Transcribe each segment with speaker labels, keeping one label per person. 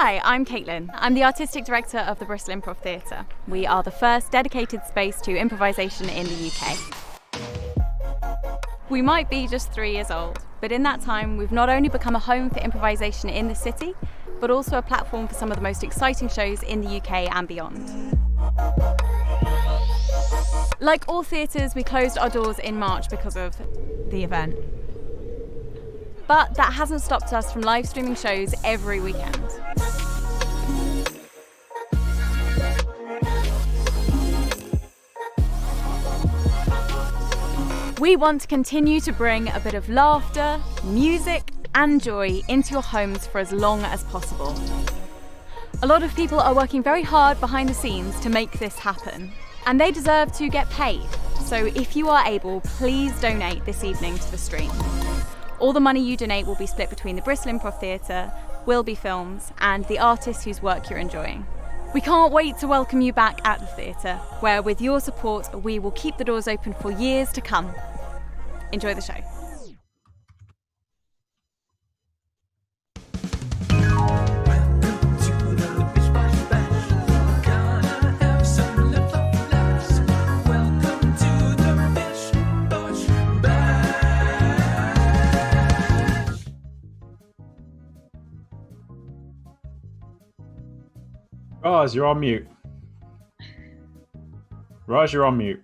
Speaker 1: Hi, I'm Caitlin. I'm the Artistic Director of the Bristol Improv Theatre. We are the first dedicated space to improvisation in the UK. We might be just 3 years old, but in that time we've not only become a home for improvisation in the city, but also a platform for some of the most exciting shows in the UK and beyond. Like all theatres, we closed our doors in March because of the event. But that hasn't stopped us from live streaming shows every weekend. We want to continue to bring a bit of laughter, music, and joy into your homes for as long as possible. A lot of people are working very hard behind the scenes to make this happen, and they deserve to get paid. So if you are able, please donate this evening to the stream. All the money you donate will be split between the Bristol Improv Theatre, Wilby Films, and the artists whose work you're enjoying. We can't wait to welcome you back at the theatre, where with your support, we will keep the doors open for years to come. Enjoy the show.
Speaker 2: Roz, you're on mute. Roz, you're on mute.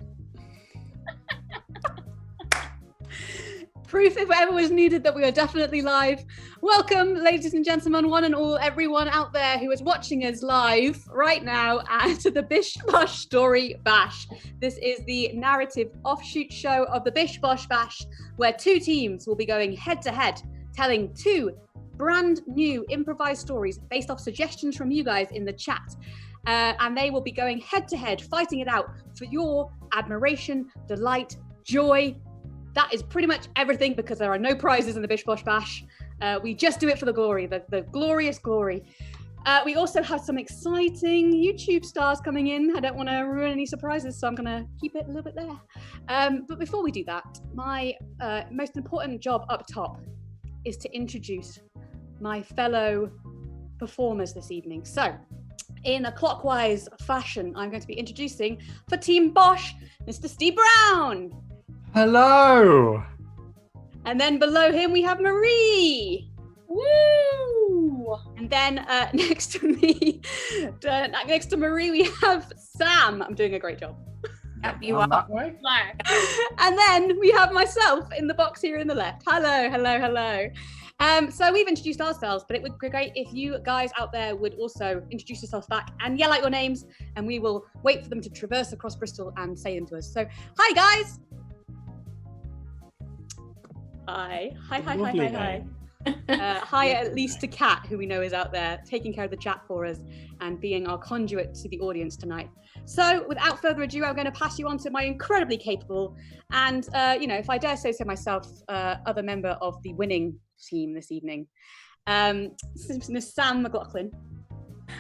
Speaker 3: Proof, if ever was needed, that we are definitely live. Welcome, ladies and gentlemen, one and all, everyone out there who is watching us live right now to the Bish Bosh Story Bash. This is the narrative offshoot show of the Bish Bosh Bash, where two teams will be going head to head, telling two brand new improvised stories based off suggestions from you guys in the chat. And they will be going head to head, fighting it out for your admiration, delight, joy. That is pretty much everything, because there are no prizes in the Bish Bosh Bash. We just do it for the glory, the glorious glory. We also have some exciting YouTube stars coming in. I don't want to ruin any surprises, so I'm going to keep it a little bit there. But before we do that, my most important job up top is to introduce my fellow performers this evening. So, in a clockwise fashion, I'm going to be introducing for Team Bosh, Mr. Steve Brown.
Speaker 2: Hello.
Speaker 3: And then below him we have Marie. Woo! And then next to me, next to Marie, we have Sam. I'm doing a great job.
Speaker 4: Yep, you are.
Speaker 2: That way?
Speaker 3: And then we have myself in the box here in the left. Hello, hello, hello. So we've introduced ourselves, but it would be great if you guys out there would also introduce yourselves back and yell out your names, and we will wait for them to traverse across Bristol and say them to us. So, hi guys. Hi. Hi at least to Kat, who we know is out there taking care of the chat for us and being our conduit to the audience tonight. So without further ado, I'm going to pass you on to my incredibly capable and, if I dare say so myself, other member of the winning team this evening, Miss Sam McLaughlin.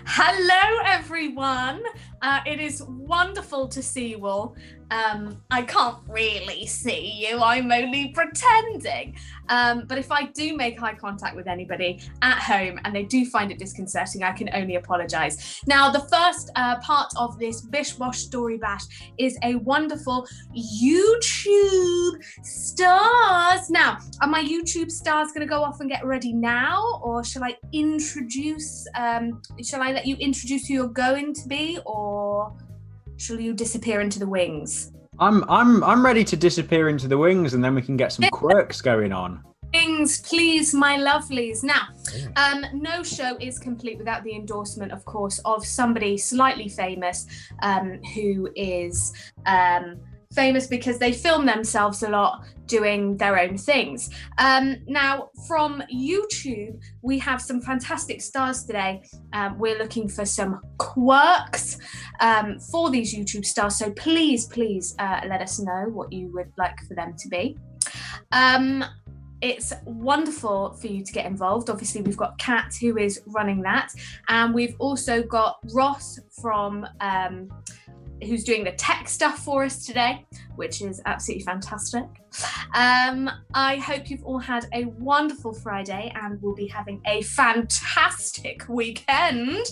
Speaker 4: Hello, everyone. It is wonderful to see you all. I can't really see you. I'm only pretending. But if I do make eye contact with anybody at home and they do find it disconcerting, I can only apologise. Now, the first part of this Bish Bosh Story Bash is a wonderful YouTube stars. Now, are my YouTube stars going to go off and get ready now, or shall I introduce? Shall I let you introduce who you're going to be, or shall you disappear into the wings?
Speaker 2: I'm ready to disappear into the wings, and then we can get some quirks going on.
Speaker 4: Wings, please, my lovelies. Now, no show is complete without the endorsement, of course, of somebody slightly famous, who is famous because they film themselves a lot doing their own things. Now, from YouTube, we have some fantastic stars today. We're looking for some quirks for these YouTube stars. So please let us know what you would like for them to be. It's wonderful for you to get involved. Obviously, we've got Kat, who is running that. And we've also got Ross from who's doing the tech stuff for us today, which is absolutely fantastic. I hope you've all had a wonderful Friday and will be having a fantastic weekend.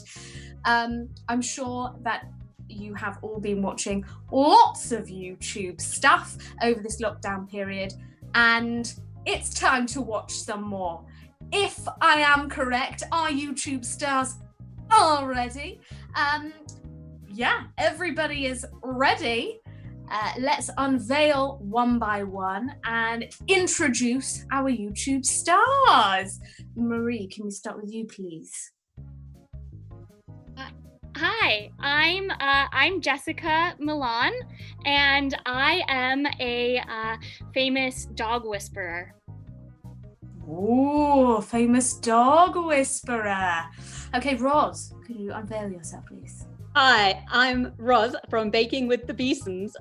Speaker 4: I'm sure that you have all been watching lots of YouTube stuff over this lockdown period, and it's time to watch some more. If I am correct, our YouTube stars are ready. Yeah, everybody is ready. Let's unveil one by one and introduce our YouTube stars. Marie, can we start with you, please?
Speaker 5: Hi, I'm Jessica Milan, and I am a famous dog whisperer.
Speaker 4: Ooh, famous dog whisperer. Okay, Roz, can you unveil yourself, please?
Speaker 3: Hi, I'm Roz from Baking with the Beesons.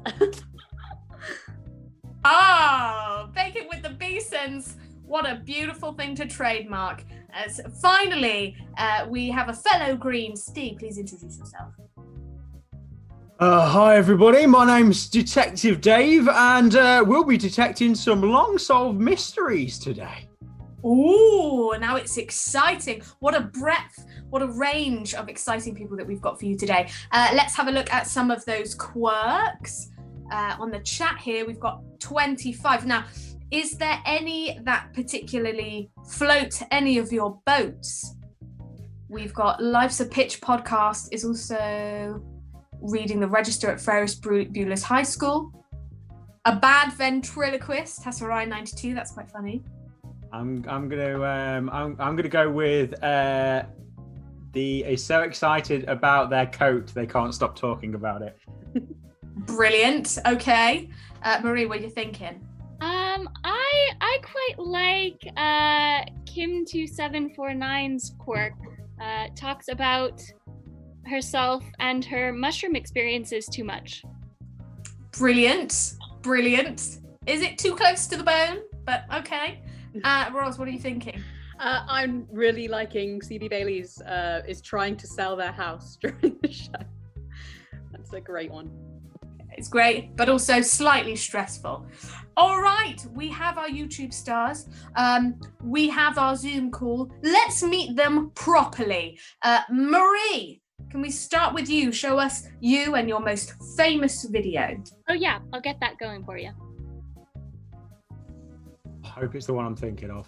Speaker 4: Oh, Baking with the Beesons. What a beautiful thing to trademark. As finally, we have a fellow green. Steve, please introduce yourself.
Speaker 2: Hi everybody, my name's Detective Dave, and we'll be detecting some long-solved mysteries today.
Speaker 4: Ooh, now it's exciting. What a breadth, what a range of exciting people that we've got for you today. Let's have a look at some of those quirks. On the chat here, we've got 25. Now, is there any that particularly float any of your boats? We've got Life's a Pitch podcast is also reading the register at Ferris Bueller's High School. A bad ventriloquist, Tesserai 92, that's quite funny.
Speaker 2: I'm gonna go with is so excited about their coat they can't stop talking about it.
Speaker 4: Brilliant. Okay, Marie, what are you thinking?
Speaker 5: I quite like Kim 2749's quirk. Talks about herself and her mushroom experiences too much.
Speaker 4: Brilliant. Is it too close to the bone? But okay. Roz, what are you thinking?
Speaker 3: I'm really liking CB Bailey's is trying to sell their house during the show. That's a great one.
Speaker 4: It's great, but also slightly stressful. All right, we have our YouTube stars. We have our Zoom call. Let's meet them properly. Marie, can we start with you? Show us you and your most famous video.
Speaker 5: Oh yeah, I'll get that going for you.
Speaker 2: I hope it's the one I'm thinking of.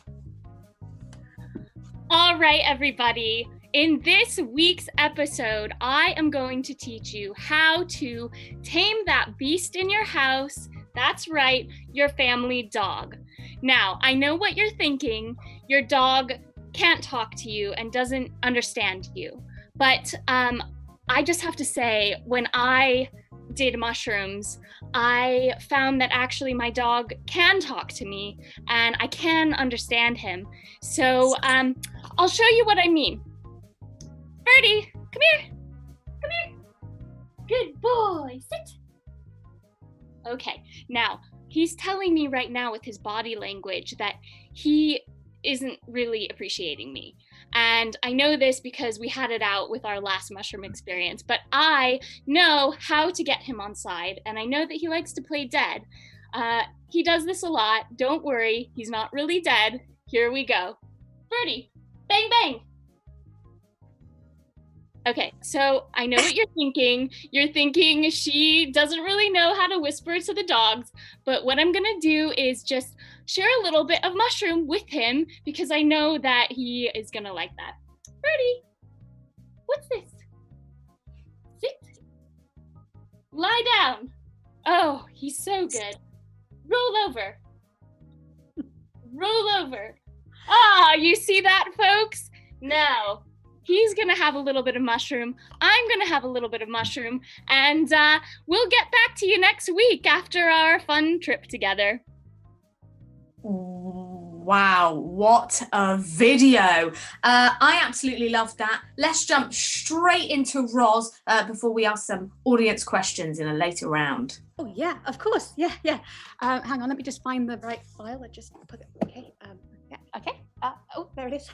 Speaker 5: All right, everybody. In this week's episode, I am going to teach you how to tame that beast in your house. That's right, your family dog. Now, I know what you're thinking. Your dog can't talk to you and doesn't understand you. But I just have to say, when I did mushrooms, I found that actually my dog can talk to me and I can understand him. So I'll show you what I mean. Birdie, come here. Come here. Good boy. Sit. Okay, now he's telling me right now with his body language that he isn't really appreciating me. And I know this because we had it out with our last mushroom experience, but I know how to get him on side, and I know that he likes to play dead. He does this a lot. Don't worry, he's not really dead. Here we go. Birdie, bang, bang. Okay, so I know what you're thinking. You're thinking she doesn't really know how to whisper to the dogs, but what I'm gonna do is just share a little bit of mushroom with him because I know that he is gonna like that. Birdie, what's this? Sit. Lie down. Oh, he's so good. Roll over. Roll over. Ah, you see that, folks? Now, he's gonna have a little bit of mushroom. I'm gonna have a little bit of mushroom, and we'll get back to you next week after our fun trip together.
Speaker 4: Wow, what a video. I absolutely loved that. Let's jump straight into Roz before we ask some audience questions in a later round.
Speaker 3: Oh yeah, of course. Yeah. Hang on, let me just find the right file. I just put it. Okay. Yeah. Okay. Oh, there it is.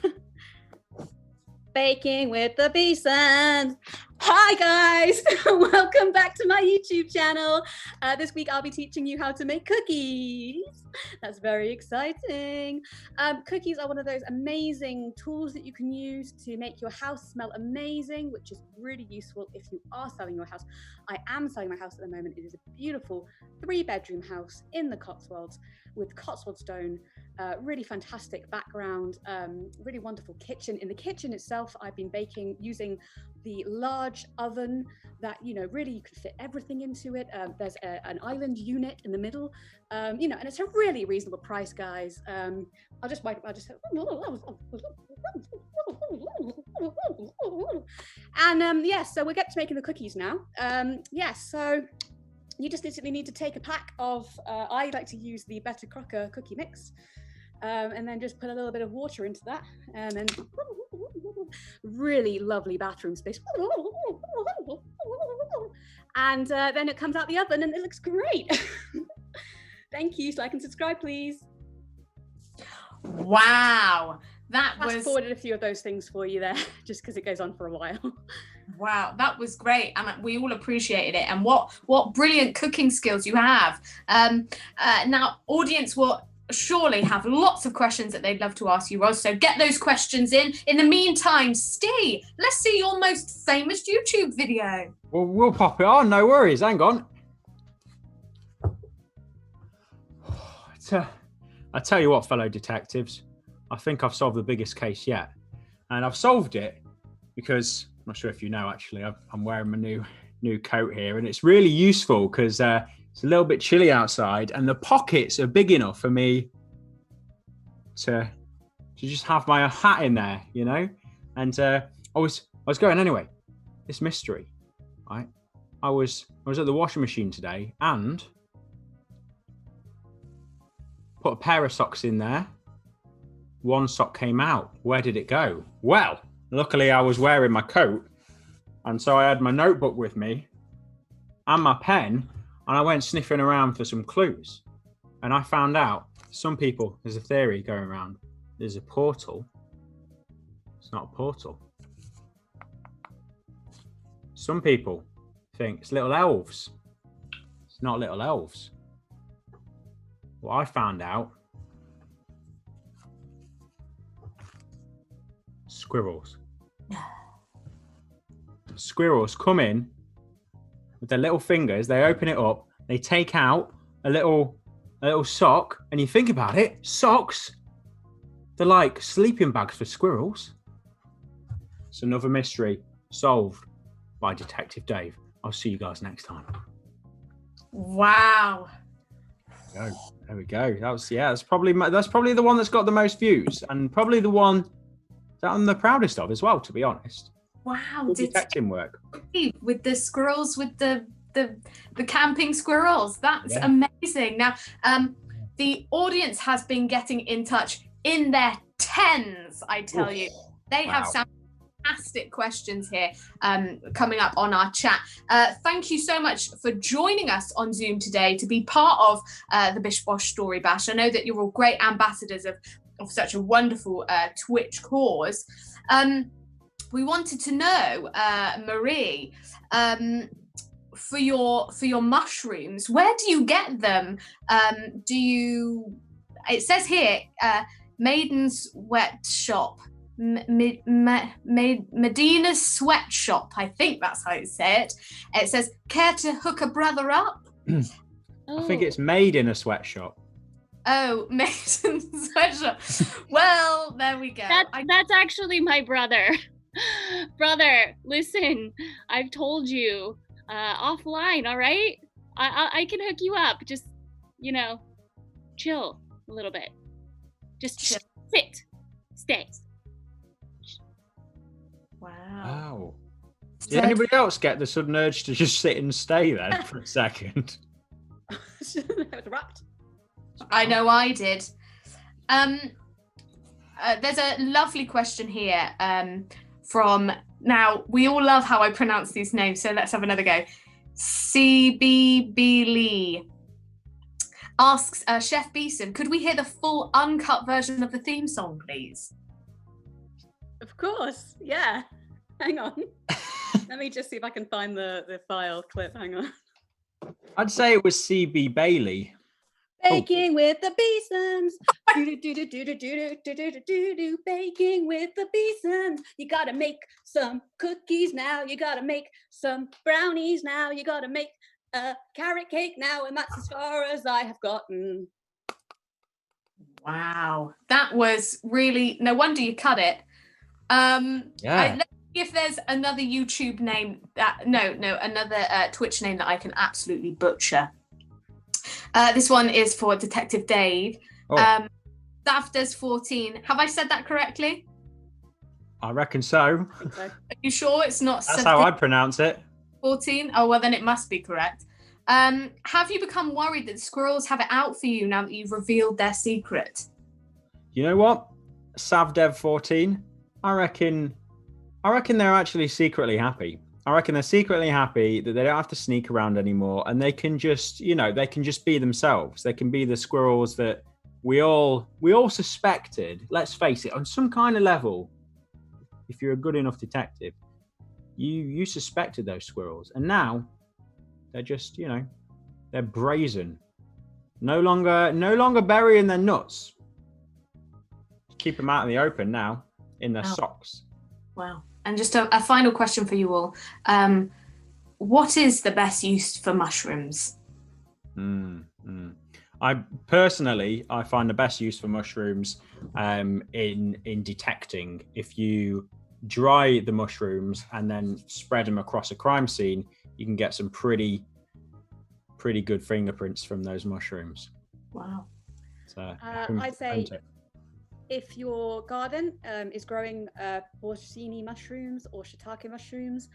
Speaker 3: Baking with the Beesons. Hi guys, welcome back to my YouTube channel. This week I'll be teaching you how to make cookies. That's very exciting. Cookies are one of those amazing tools that you can use to make your house smell amazing, which is really useful if you are selling your house. I am selling my house at the moment. It is a beautiful 3-bedroom house in the Cotswolds with Cotswold stone, really fantastic background, really wonderful kitchen. In the kitchen itself, I've been baking using the large oven that, you know, really you can fit everything into it. There's an island unit in the middle, you know, and it's a really reasonable price, guys. I'll just and yes, so we'll get to making the cookies now. Yes, so you just literally need to take a pack of, I like to use the Better Crocker cookie mix, and then just put a little bit of water into that, and then really lovely bathroom space. And then it comes out the oven and it looks great. Thank you. So I can subscribe, please.
Speaker 4: Wow. That
Speaker 3: Fast
Speaker 4: was
Speaker 3: forwarded a few of those things for you there, just because it goes on for a while.
Speaker 4: wow, that was great, and we all appreciated it. And what brilliant cooking skills you have. Now, audience will surely have lots of questions that they'd love to ask you, Roz. So get those questions in. In the meantime, Steve, let's see your most famous YouTube video.
Speaker 2: Well, we'll pop it on. No worries. Hang on. I tell you what, fellow detectives, I think I've solved the biggest case yet. And I've solved it because, I'm not sure if you know, actually, I'm wearing my new coat here, and it's really useful because it's a little bit chilly outside and the pockets are big enough for me to just have my hat in there, you know? And I was going anyway, this mystery, right? I was at the washing machine today and put a pair of socks in there. One sock came out. Where did it go? Well, luckily I was wearing my coat, and so I had my notebook with me and my pen, and I went sniffing around for some clues. And I found out some people, there's a theory going around, there's a portal. It's not a portal. Some people think it's little elves. It's not little elves. Well, I found out squirrels. Squirrels come in with their little fingers, they open it up, they take out a little sock, and you think about it, socks, they're like sleeping bags for squirrels. It's another mystery solved by Detective Dave. I'll see you guys next time.
Speaker 4: Wow.
Speaker 2: There we go. That's probably the one that's got the most views, and probably the one that I'm the proudest of as well, to be honest.
Speaker 4: Wow,
Speaker 2: detecting work
Speaker 4: with the squirrels, with the camping squirrels. That's amazing. Now, the audience has been getting in touch in their tens. I tell you, they have some fantastic questions here coming up on our chat. Thank you so much for joining us on Zoom today to be part of the Bish Bosh Story Bash. I know that you're all great ambassadors of such a wonderful Twitch cause. We wanted to know, Marie, for your mushrooms, where do you get them? It says here, Maiden's Sweatshop, Medina's Sweatshop, I think that's how you say it. It says, care to hook a brother up?
Speaker 2: I think it's made in a sweatshop.
Speaker 4: Oh, Maiden's Sweatshop. Well, there we go.
Speaker 5: That's actually my brother. Brother, listen, I've told you offline, all right? I can hook you up. Just, chill a little bit. Just chill. Sit. Stay.
Speaker 4: Wow.
Speaker 2: Did anybody else get the sudden urge to just sit and stay then for a second?
Speaker 3: It's wrapped.
Speaker 4: I know I did. There's a lovely question here from, now we all love how I pronounce these names, so let's have another go. CBB Lee asks, Chef Beeson, could we hear the full uncut version of the theme song, please?
Speaker 3: Of course, yeah. Hang on. Let me just see if I can find the file clip. Hang on.
Speaker 2: I'd say it was CB Bailey.
Speaker 3: Baking with the Beesons. Baking with the Beesons. You gotta make some cookies now. You gotta make some brownies now. You gotta make a carrot cake now. And that's as far as I have gotten.
Speaker 4: Wow, that was really, no wonder you cut it. Let's see if there's another YouTube name another Twitch name that I can absolutely butcher. This one is for Detective Dave. Savdes 14. Have I said that correctly?
Speaker 2: I reckon so.
Speaker 4: Are you sure it's not?
Speaker 2: That's how I pronounce it.
Speaker 4: 14. Oh well, then it must be correct. Have you become worried that the squirrels have it out for you now that you've revealed their secret?
Speaker 2: You know what? Savdev 14. I reckon they're actually secretly happy. I reckon they're secretly happy that they don't have to sneak around anymore, and they can just, they can just be themselves. They can be the squirrels that we all suspected. Let's face it, on some kind of level, if you're a good enough detective, you suspected those squirrels, and now they're just, they're brazen. No longer burying their nuts. Keep them out in the open now, in their socks.
Speaker 4: Wow. And just a final question for you all. What is the best use for mushrooms?
Speaker 2: I find the best use for mushrooms in detecting. If you dry the mushrooms and then spread them across a crime scene, you can get some pretty good fingerprints from those mushrooms.
Speaker 4: Wow.
Speaker 2: So
Speaker 3: I'd say if your garden is growing porcini mushrooms or shiitake mushrooms,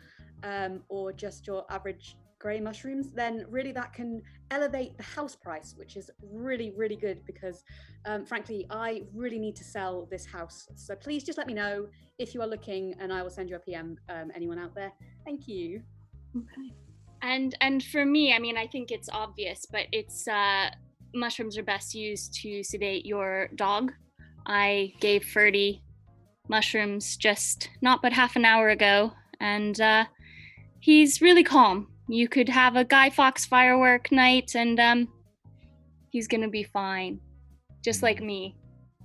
Speaker 3: or just your average grey mushrooms, then really that can elevate the house price, which is really, really good because frankly, I really need to sell this house. So please just let me know if you are looking and I will send you a PM, anyone out there. Thank you.
Speaker 4: Okay.
Speaker 5: And for me, I mean, I think it's obvious, but it's mushrooms are best used to sedate your dog. I gave Ferdy mushrooms just not but half an hour ago, and he's really calm. You could have a Guy Fawkes firework night, and he's gonna be fine. Just like me.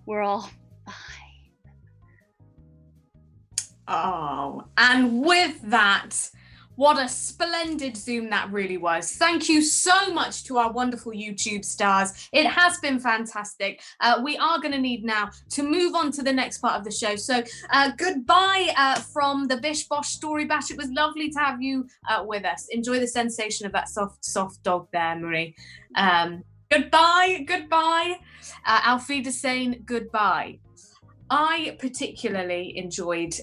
Speaker 5: We're all fine.
Speaker 4: Oh, and with that, what a splendid Zoom that really was. Thank you so much to our wonderful YouTube stars. It has been fantastic. We are going to need now to move on to the next part of the show. So goodbye from the Bish Bosh Story Bash. It was lovely to have you with us. Enjoy the sensation of that soft dog there, Marie. Goodbye. Alfida saying goodbye. I particularly enjoyed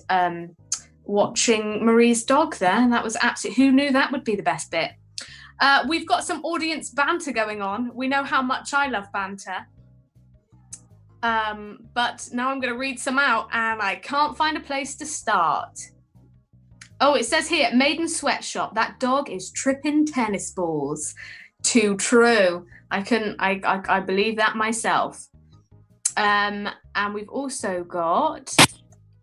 Speaker 4: watching Marie's dog there. That was absolutely, who knew that would be the best bit? We've got some audience banter going on. We know how much I love banter. But now I'm going to read some out and I can't find a place to start. Oh, it says here, Maiden Sweatshop. That dog is tripping tennis balls. Too true. I believe that myself. And we've also got,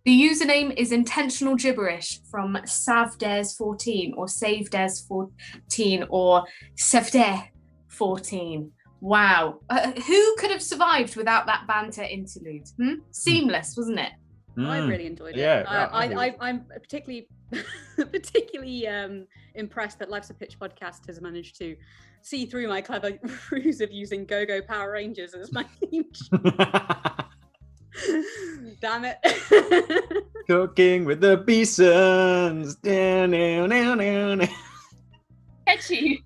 Speaker 4: the username is intentional gibberish from Savdes14 or Savdes14 or Savde14. Wow. Who could have survived without that banter interlude? Seamless, wasn't it?
Speaker 3: I really enjoyed it.
Speaker 2: Yeah,
Speaker 3: I'm particularly impressed that Life's a Pitch podcast has managed to see through my clever ruse of using Go-Go Power Rangers as my theme. Damn it.
Speaker 2: Cooking with the Beesons.
Speaker 5: Catchy.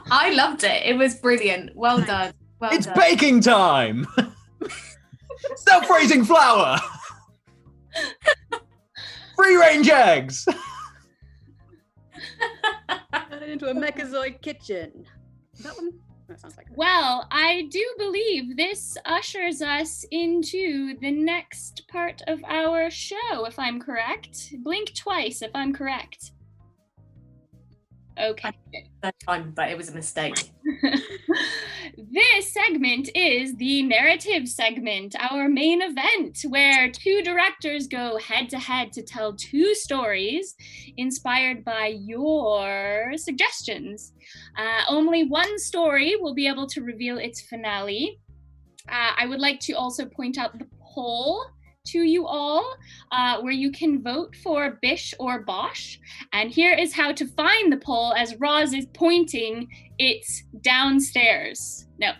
Speaker 4: I loved it. It was brilliant. Well done.
Speaker 2: It's baking time. Self-raising flour. Free-range eggs.
Speaker 3: Turn it into a Mechazoid kitchen. That one? That sounds like it.
Speaker 5: Well, I do believe this ushers us into the next part of our show, if I'm correct. Blink twice if I'm correct. Okay.
Speaker 4: That time, but it was a mistake.
Speaker 5: This segment segment is the narrative segment, our main event, where two directors go head to head to tell two stories inspired by your suggestions. Only one story will be able to reveal its finale. I would like to also point out the poll to you all, where you can vote for Bish or Bosh. And here is how to find the poll as Roz is pointing. It's downstairs. No,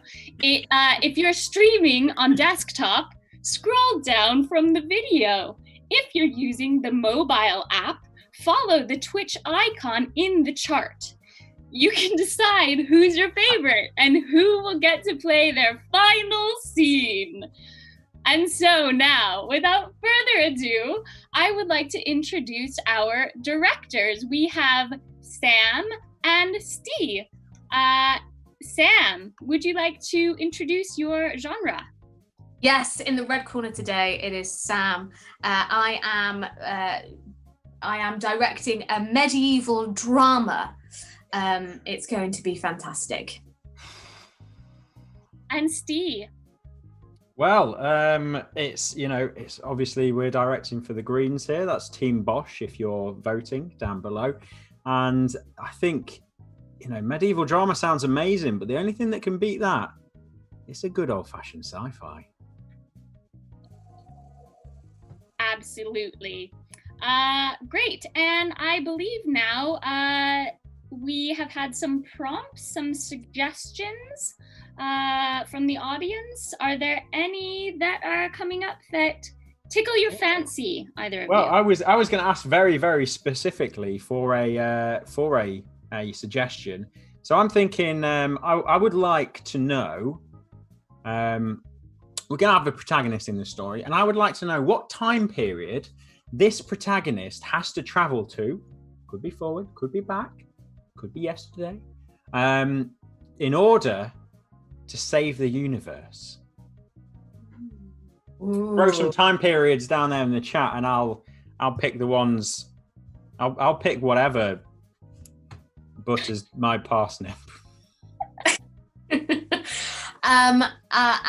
Speaker 5: if you're streaming on desktop, scroll down from the video. If you're using the mobile app, follow the Twitch icon in the chart. You can decide who's your favorite and who will get to play their final scene. And so now, without further ado, I would like to introduce our directors. We have Sam and Steve. Sam, would you like to introduce your genre?
Speaker 4: Yes, in the red corner today, it is Sam. I am directing a medieval drama. It's going to be fantastic.
Speaker 5: And Steve.
Speaker 2: Well, it's obviously we're directing for the Greens here. That's Team Bosh if you're voting down below. And I think, medieval drama sounds amazing, but the only thing that can beat that is a good old-fashioned sci-fi.
Speaker 5: Absolutely. Great. And I believe now we have had some prompts, some suggestions from the audience. Are there any that are coming up that tickle your fancy, either of you?
Speaker 2: Well, I was going to ask very, very specifically for a suggestion. So I'm thinking I would like to know. We're going to have a protagonist in the story, and I would like to know what time period this protagonist has to travel to. Could be forward, could be back, could be yesterday, in order to save the universe.
Speaker 4: Ooh.
Speaker 2: Throw some time periods down there in the chat, and I'll pick the ones. I'll pick whatever butters my parsnip.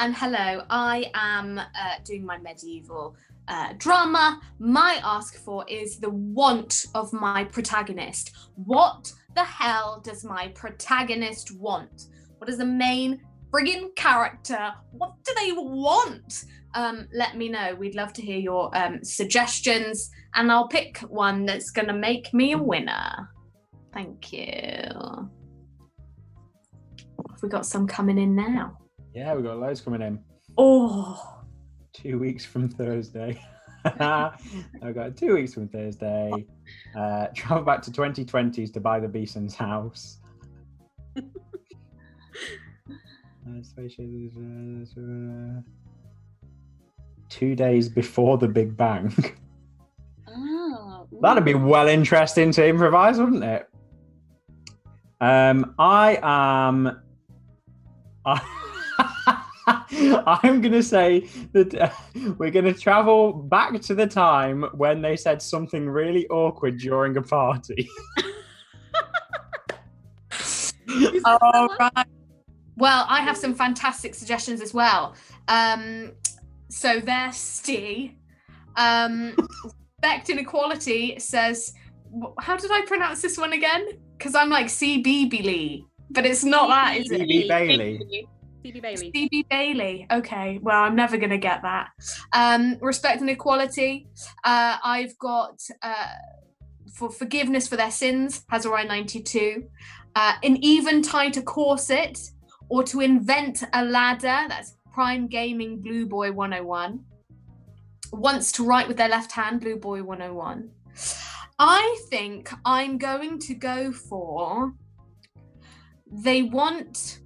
Speaker 4: And hello, I am doing my medieval drama. My ask for is the want of my protagonist. What the hell does my protagonist want? What is the main friggin' character? What do they want? Let me know. We'd love to hear your suggestions, and I'll pick one that's gonna make me a winner. Thank you. Have we got some coming in now?
Speaker 2: Yeah, we've got loads coming in.
Speaker 4: Oh,
Speaker 2: 2 weeks from Thursday. I've got 2 weeks from Thursday. Travel back to 2020s to buy the Beeson's house. 2 days before the Big Bang.
Speaker 5: Oh,
Speaker 2: That'd be well interesting to improvise, wouldn't it? I'm going to say that we're going to travel back to the time when they said something really awkward during a party.
Speaker 4: all right. Well, I have some fantastic suggestions as well. So there's Steve. Respect Inequality says, how did I pronounce this one again? Because I'm like CB Lee, but it's not that, is it?
Speaker 2: CB Bailey.
Speaker 3: Phoebe Bailey.
Speaker 4: Phoebe Bailey. Okay, well, I'm never going to get that. Respect and Equality. I've got for Forgiveness for Their Sins, Hazarai 92. An Even Tighter Corset, or To Invent a Ladder. That's Prime Gaming Blue Boy 101. Wants to Write with Their Left Hand, Blue Boy 101. I think I'm going to go for They Want...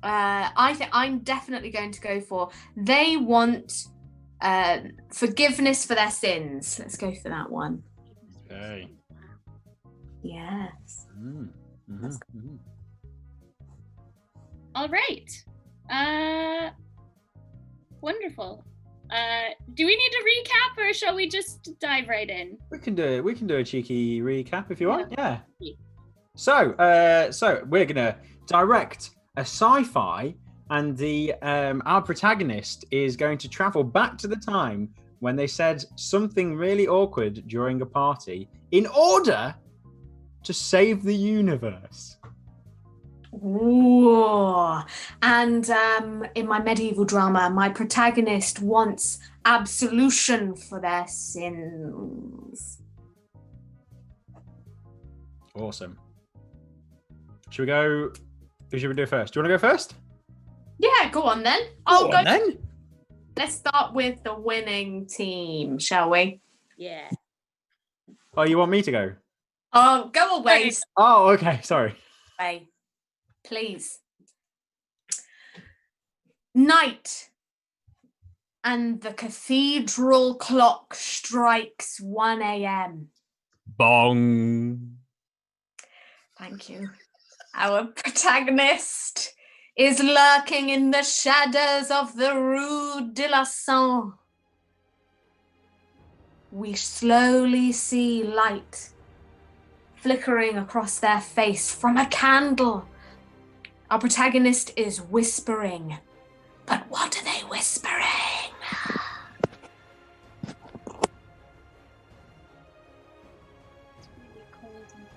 Speaker 4: I think I'm definitely going to go for They Want Forgiveness for Their Sins. Let's go for that one.
Speaker 2: Okay.
Speaker 4: Yes.
Speaker 5: all right. Wonderful. Do we need to recap, or shall we just dive right in?
Speaker 2: We can do a cheeky recap if you want. Yeah.
Speaker 5: Yeah.
Speaker 2: So we're gonna direct a sci-fi, and our protagonist is going to travel back to the time when they said something really awkward during a party in order to save the universe.
Speaker 4: Ooh. And in my medieval drama, my protagonist wants absolution for their sins.
Speaker 2: Awesome. Should we go? Who should we do first? Do you want to go first?
Speaker 4: Yeah, go on then.
Speaker 2: Go on then.
Speaker 4: Let's start with the winning team, shall we?
Speaker 3: Yeah.
Speaker 2: Oh, you want me to go?
Speaker 4: Oh, go away.
Speaker 2: Oh, okay. Sorry.
Speaker 4: Away. Please. Night. And the cathedral clock strikes 1 a.m.
Speaker 2: Bong.
Speaker 4: Thank you. Our protagonist is lurking in the shadows of the Rue de la Seine. We slowly see light flickering across their face from a candle. Our protagonist is whispering. But what are they whispering?
Speaker 5: It's really cold in here.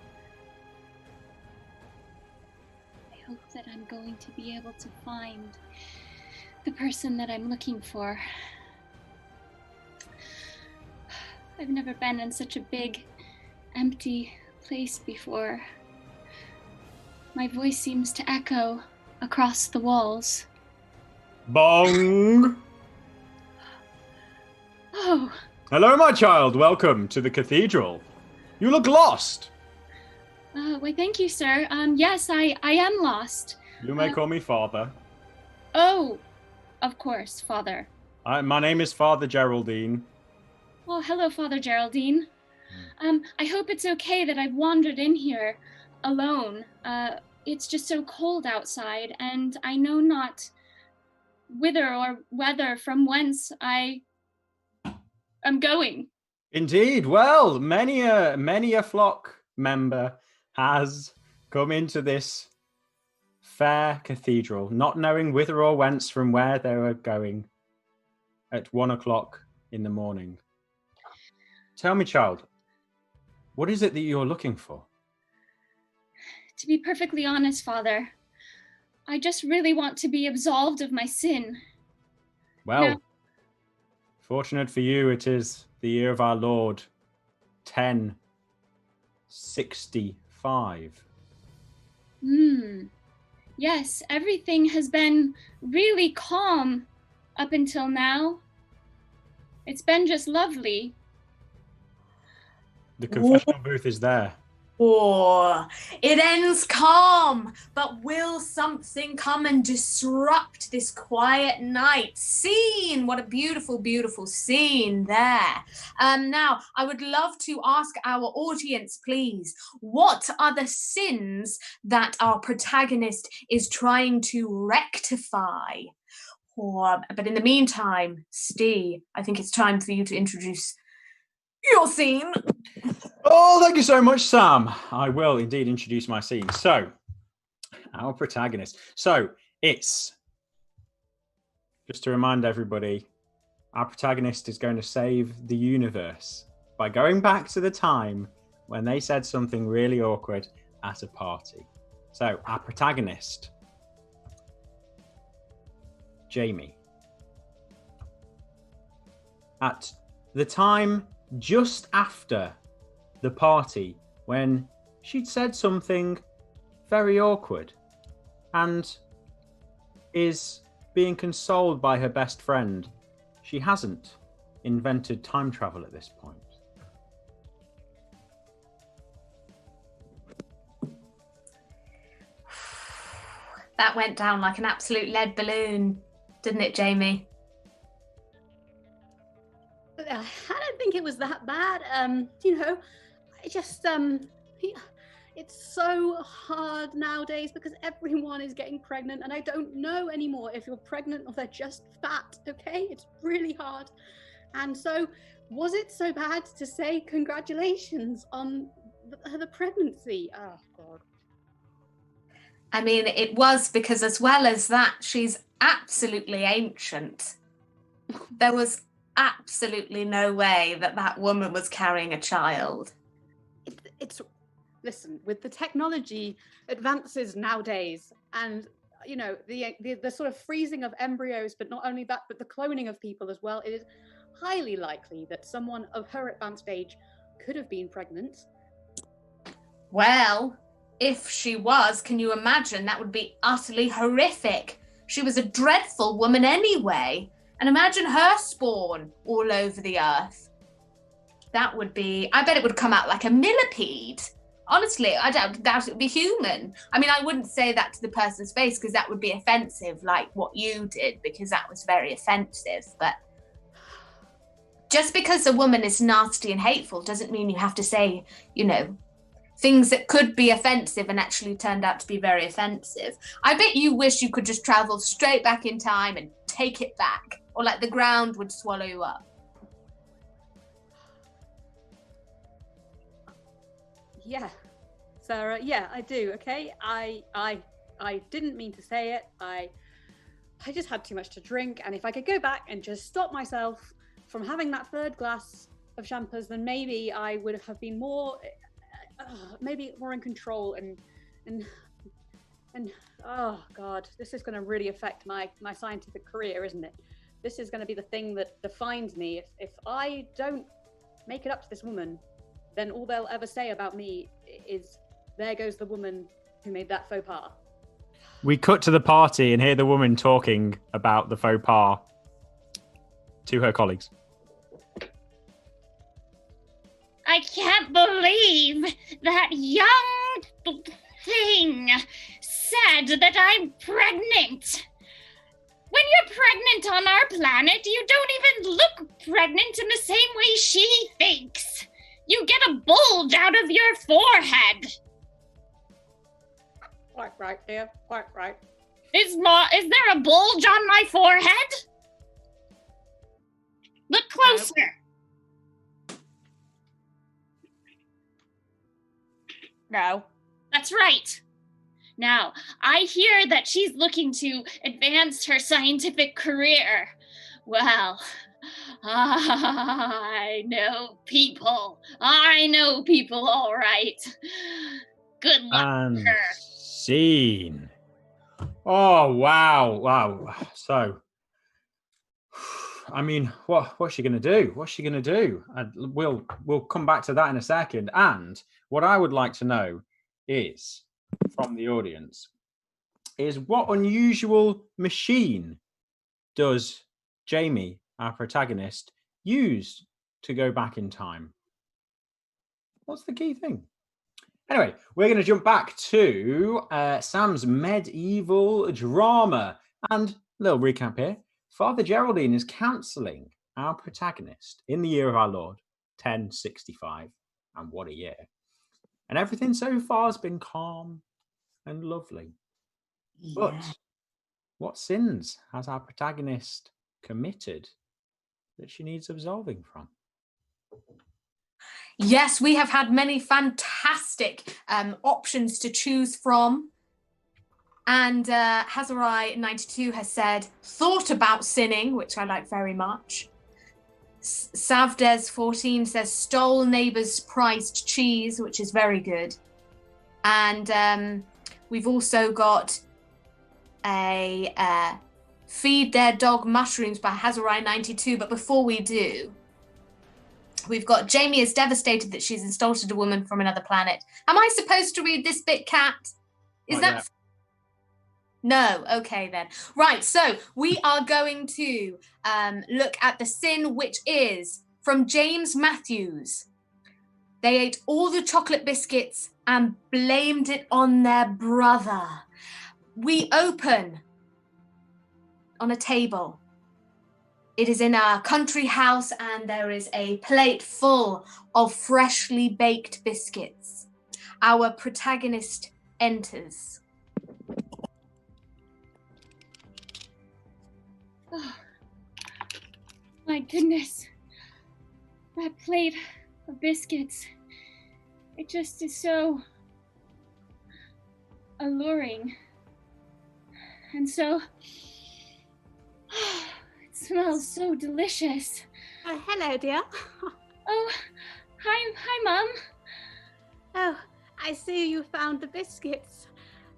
Speaker 5: I hope that I'm going to be able to find the person that I'm looking for. I've never been in such a big, empty place before. My voice seems to echo across the walls.
Speaker 2: Bong.
Speaker 5: Oh,
Speaker 2: Hello, my child. Welcome to the cathedral. You look lost.
Speaker 5: why thank you, sir. Yes, I am lost.
Speaker 2: You may call me Father.
Speaker 5: Oh, of course, Father.
Speaker 2: My name is Father Geraldine.
Speaker 5: Well, hello, Father Geraldine. I hope it's okay that I've wandered in here alone. It's just so cold outside, and I know not whither or whether from whence I am going.
Speaker 2: Indeed. Well, many a flock member has come into this fair cathedral, not knowing whither or whence from where they were going at 1 o'clock in the morning. Tell me, child, what is it that you're looking for?
Speaker 5: To be perfectly honest, Father, I just really want to be absolved of my sin.
Speaker 2: Well,
Speaker 5: No.
Speaker 2: Fortunate for you, it is the year of our Lord, 1065.
Speaker 5: Yes, everything has been really calm up until now. It's been just lovely.
Speaker 2: The confessional booth is there.
Speaker 4: Or it ends calm, but will something come and disrupt this quiet night? Scene! What a beautiful, beautiful scene there. Now, I would love to ask our audience, please, what are the sins that our protagonist is trying to rectify? But in the meantime, Steve, I think it's time for you to introduce your scene.
Speaker 2: Oh, thank you so much, Sam. I will indeed introduce my scene. So, our protagonist. So, it's, just to remind everybody, our protagonist is going to save the universe by going back to the time when they said something really awkward at a party. So, our protagonist, Jamie, at the time just after the party when she'd said something very awkward and is being consoled by her best friend. She hasn't invented time travel at this point.
Speaker 4: That went down like an absolute lead balloon, didn't it, Jamie?
Speaker 3: I don't think it was that bad. I just it's so hard nowadays because everyone is getting pregnant and I don't know anymore if you're pregnant or they're just fat. Okay, it's really hard. And so, was it so bad to say congratulations on the pregnancy? Oh God.
Speaker 4: I mean, it was because as well as that, she's absolutely ancient. There was absolutely no way that that woman was carrying a child.
Speaker 3: It's listen, with the technology advances nowadays, and you know the sort of freezing of embryos, but not only that, but the cloning of people as well, it is highly likely that someone of her advanced age could have been pregnant.
Speaker 4: Well, if she was, can you imagine? That would be utterly horrific. She was a dreadful woman anyway. And imagine her spawn all over the earth. That would be, I bet it would come out like a millipede. Honestly, I doubt it would be human. I mean, I wouldn't say that to the person's face because that would be offensive, like what you did, because that was very offensive. But just because a woman is nasty and hateful doesn't mean you have to say, you know, things that could be offensive and actually turned out to be very offensive. I bet you wish you could just travel straight back in time and take it back, or like the ground would swallow you up.
Speaker 3: Yeah, Sarah. Yeah, I do. Okay, I didn't mean to say it. I just had too much to drink, and if I could go back and just stop myself from having that third glass of champers, then maybe I would have been more, maybe more in control. And oh God, this is going to really affect my scientific career, isn't it? This is going to be the thing that defines me. If I don't make it up to this woman, then all they'll ever say about me is, there goes the woman who made that faux pas.
Speaker 2: We cut to the party and hear the woman talking about the faux pas to her colleagues.
Speaker 5: I can't believe that young thing said that I'm pregnant. When you're pregnant on our planet, you don't even look pregnant in the same way she thinks. You get a bulge out of your forehead.
Speaker 3: Quite right, dear. Quite right.
Speaker 5: Is there a bulge on my forehead? Look closer.
Speaker 3: No.
Speaker 5: That's right. Now, I hear that she's looking to advance her scientific career. Well, I know people. All right. Good luck
Speaker 2: And
Speaker 5: to her.
Speaker 2: scene. Oh, wow. So, I mean, what's she going to do? What's she going to do? And we'll come back to that in a second. And what I would like to know is, from the audience, is what unusual machine does Jamie, our protagonist, use to go back in time? What's the key thing? Anyway, we're going to jump back to Sam's medieval drama. And a little recap here. Father Geraldine is counselling our protagonist in the year of our Lord, 1065. And what a year. And everything so far has been calm and lovely. Yeah. But what sins has our protagonist committed that she needs absolving from?
Speaker 4: Yes, we have had many fantastic options to choose from. And Hazarai92 has said, thought about sinning, which I like very much. Savdes14 says, stole neighbour's prized cheese, which is very good. And we've also got a feed their dog mushrooms by Hazarai92. But before we do, we've got Jamie is devastated that she's insulted a woman from another planet. Am I supposed to read this bit, Kat? Is that... No, okay then. Right, so we are going to look at the sin, which is from James Matthews. They ate all the chocolate biscuits and blamed it on their brother. We open on a table. It is in a country house and there is a plate full of freshly baked biscuits. Our protagonist enters.
Speaker 5: Oh, my goodness. That plate of biscuits. It just is so... alluring. And so, it smells so delicious.
Speaker 3: Hello, dear.
Speaker 5: Oh, hi, Mum.
Speaker 3: Oh, I see you found the biscuits.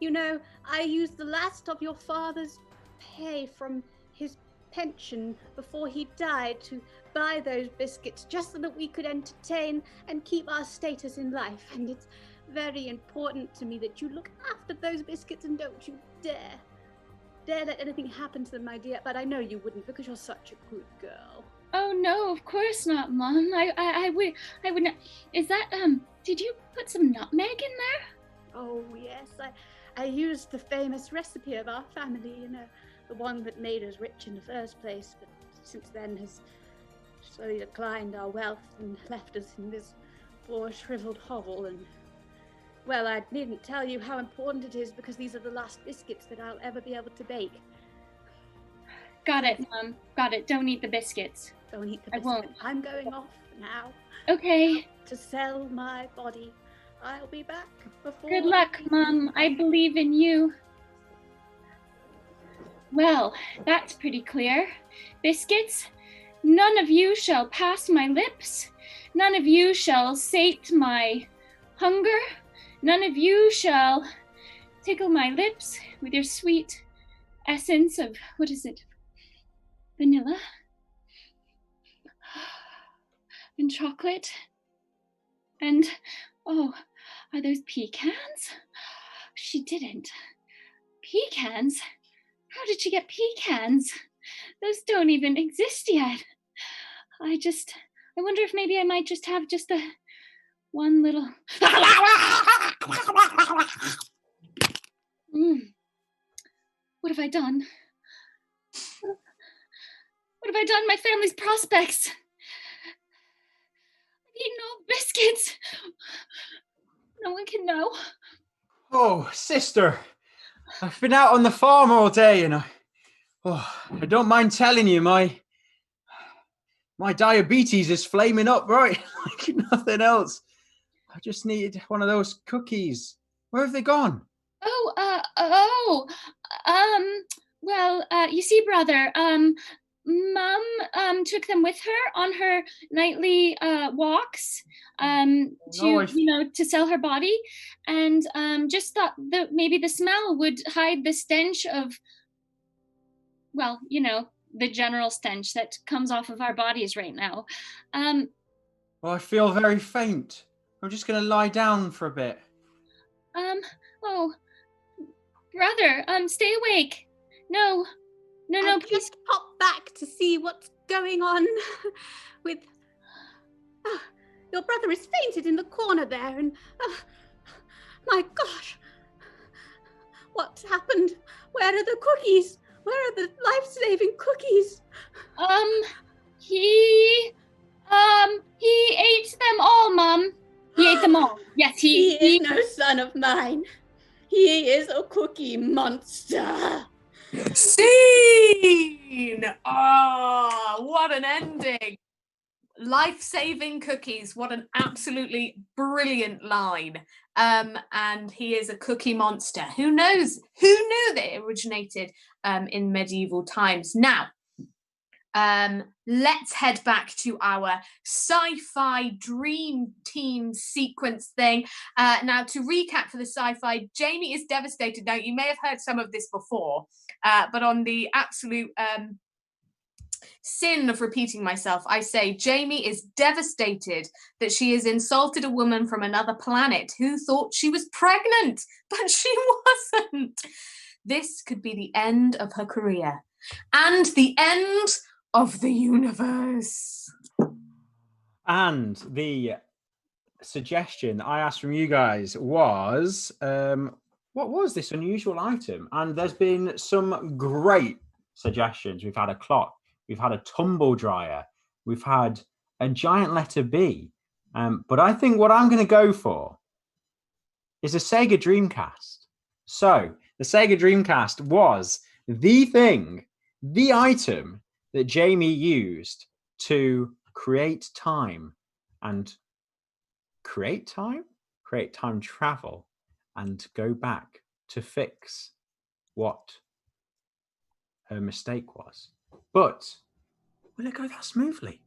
Speaker 3: You know, I used the last of your father's pay from his pension before he died to buy those biscuits just so that we could entertain and keep our status in life. And it's very important to me that you look after those biscuits and don't you dare let anything happen to them, my dear. But I know you wouldn't because you're such a good girl.
Speaker 5: Oh no, of course not, Mom. I would not. Is that did you put some nutmeg in there?
Speaker 3: Oh yes, I used the famous recipe of our family, you know, the one that made us rich in the first place, but since then has slowly declined our wealth and left us in this poor shriveled hovel. And well, I needn't tell you how important it is because these are the last biscuits that I'll ever be able to bake.
Speaker 5: Got it, Mom. Got it. Don't eat the biscuits.
Speaker 3: Don't eat the
Speaker 5: I
Speaker 3: biscuits.
Speaker 5: won't.
Speaker 3: I'm going off now
Speaker 5: Okay.
Speaker 3: to sell my body. I'll be back before.
Speaker 5: Good luck, Mom. I believe in you. Well, that's pretty clear. Biscuits, none of you shall pass my lips. None of you shall sate my hunger. None of you shall tickle my lips with your sweet essence of, what is it? Vanilla and chocolate. And, oh, are those pecans? She didn't. Pecans? How did she get pecans? Those don't even exist yet. I wonder if maybe I might just have just one little... What have I done? What have I done? My family's prospects. I've eaten all biscuits. No one can know.
Speaker 2: Oh, sister, I've been out on the farm all day and I don't mind telling you, my diabetes is flaming up, right? Like nothing else. I just needed one of those cookies. Where have they gone?
Speaker 5: Well, you see, brother, Mum took them with her on her nightly walks to sell her body, and just thought that maybe the smell would hide the stench of, well, the general stench that comes off of our bodies right now.
Speaker 2: Well, I feel very faint. I'm just going to lie down for a bit.
Speaker 5: Oh, brother, stay awake. No, please.
Speaker 3: Just pop back to see what's going on with... Oh, your brother is fainted in the corner there, and... my gosh! What's happened? Where are the cookies? Where are the life-saving cookies?
Speaker 5: He ate them all, Mum. He ate them all. Yes,
Speaker 3: he is no son of mine. He is a cookie monster.
Speaker 4: Scene! Oh, what an ending. Life-saving cookies. What an absolutely brilliant line. And he is a cookie monster. Who knows? Who knew that it originated in medieval times? Now, let's head back to our sci-fi dream team sequence thing. Now, to recap for the sci-fi, Jamie is devastated. Now, you may have heard some of this before, but on the absolute sin of repeating myself, I say Jamie is devastated that she has insulted a woman from another planet who thought she was pregnant, but she wasn't. This could be the end of her career and the end of the universe.
Speaker 2: And the suggestion I asked from you guys was, what was this unusual item? And there's been some great suggestions. We've had a clock, we've had a tumble dryer, we've had a giant letter B. But I think what I'm going to go for is a Sega Dreamcast. So the Sega Dreamcast was the thing, the item that Jamie used to create time travel, and go back to fix what her mistake was. But will it go that smoothly?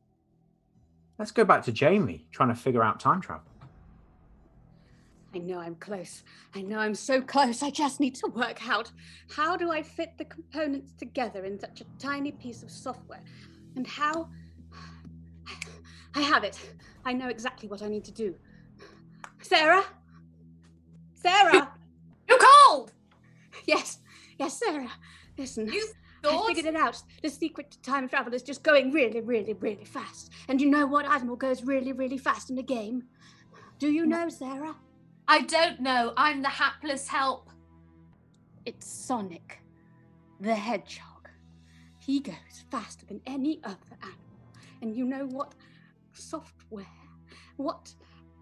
Speaker 2: Let's go back to Jamie trying to figure out time travel.
Speaker 3: I know I'm close. I know I'm so close. I just need to work out how do I fit the components together in such a tiny piece of software, and how I have it. I know exactly what I need to do. Sarah? Sarah?
Speaker 4: You called!
Speaker 3: Yes, Sarah. Listen.
Speaker 4: You
Speaker 3: I
Speaker 4: thought?
Speaker 3: figured it out. The secret to time travel is just going really, really, really fast. And you know what animal goes really, really fast in a game? Do you know, Sarah?
Speaker 4: I don't know. I'm the hapless help.
Speaker 3: It's Sonic, the hedgehog. He goes faster than any other animal. And you know what software, what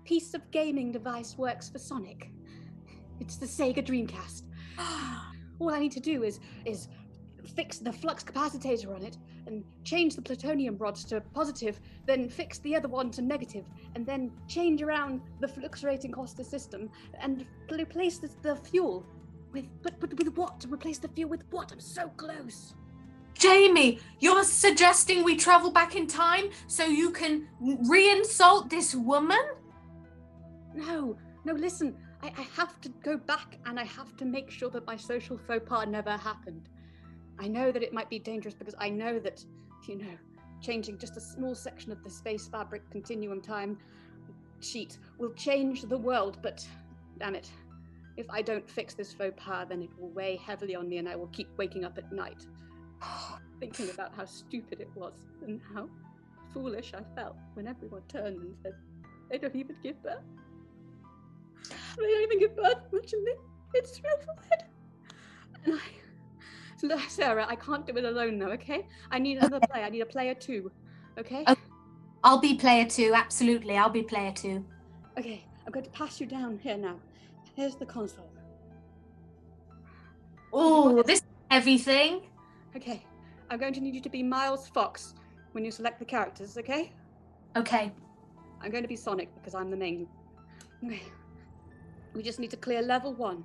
Speaker 3: piece of gaming device works for Sonic? It's the Sega Dreamcast. All I need to do is fix the flux capacitor on it and change the plutonium rods to positive, then fix the other one to negative, and then change around the fluctuating Costa system and replace the fuel with what? To replace the fuel with what? I'm so close.
Speaker 4: Jamie, you're suggesting we travel back in time so you can re-insult this woman?
Speaker 3: No, listen. I have to go back and I have to make sure that my social faux pas never happened. I know that it might be dangerous because I know that, changing just a small section of the space fabric continuum time sheet will change the world, but damn it. If I don't fix this faux pas, then it will weigh heavily on me and I will keep waking up at night, thinking about how stupid it was and how foolish I felt when everyone turned and said, they don't even give birth. They don't even give birth much of me. It's terrified. And Sarah, I can't do it alone though, okay? I need another player. I need a player 2, okay?
Speaker 4: I'll be player 2, absolutely. I'll be player 2.
Speaker 3: Okay, I'm going to pass you down here now. Here's the console.
Speaker 4: Oh, this heavy thing.
Speaker 3: Okay, I'm going to need you to be Miles Fox when you select the characters, okay?
Speaker 4: Okay.
Speaker 3: I'm going to be Sonic because I'm the main. Okay. We just need to clear level 1.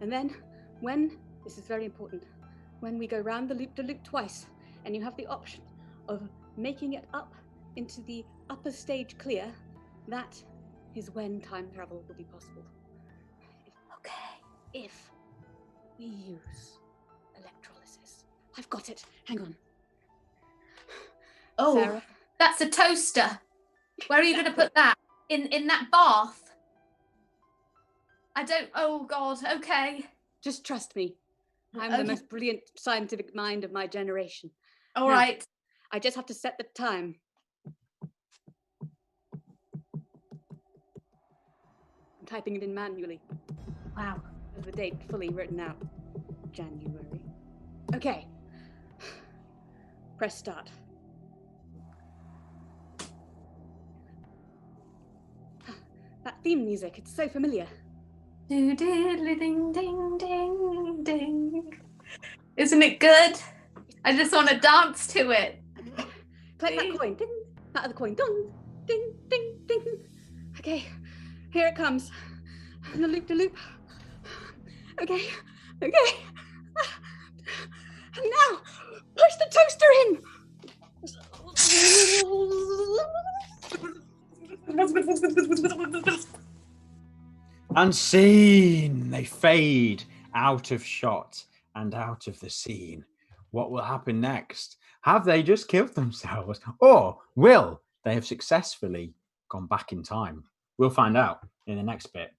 Speaker 3: And then this is very important, when we go round the loop-de-loop twice, and you have the option of making it up into the upper stage clear, that is when time travel will be possible. If we use electrolysis. I've got it. Hang on.
Speaker 4: Oh,
Speaker 3: Sarah?
Speaker 4: That's a toaster. Where are you going to put that? In that bath? Oh God, okay.
Speaker 3: Just trust me. I'm the most brilliant scientific mind of my generation.
Speaker 4: All right.
Speaker 3: I just have to set the time. I'm typing it in manually.
Speaker 4: Wow.
Speaker 3: With the date fully written out. January. Okay. Press start. That theme music, it's so familiar.
Speaker 4: Do diddly ding ding ding ding. Isn't it good? I just want to dance to it.
Speaker 3: Collect that coin. Ding. That other coin. Ding. Ding. Ding. Ding. Okay. Here it comes. And the loop-de-loop. Okay. And now, push the toaster in.
Speaker 2: Unseen, they fade out of shot and out of the scene. What will happen next? Have they just killed themselves? Or will they have successfully gone back in time? We'll find out in the next bit.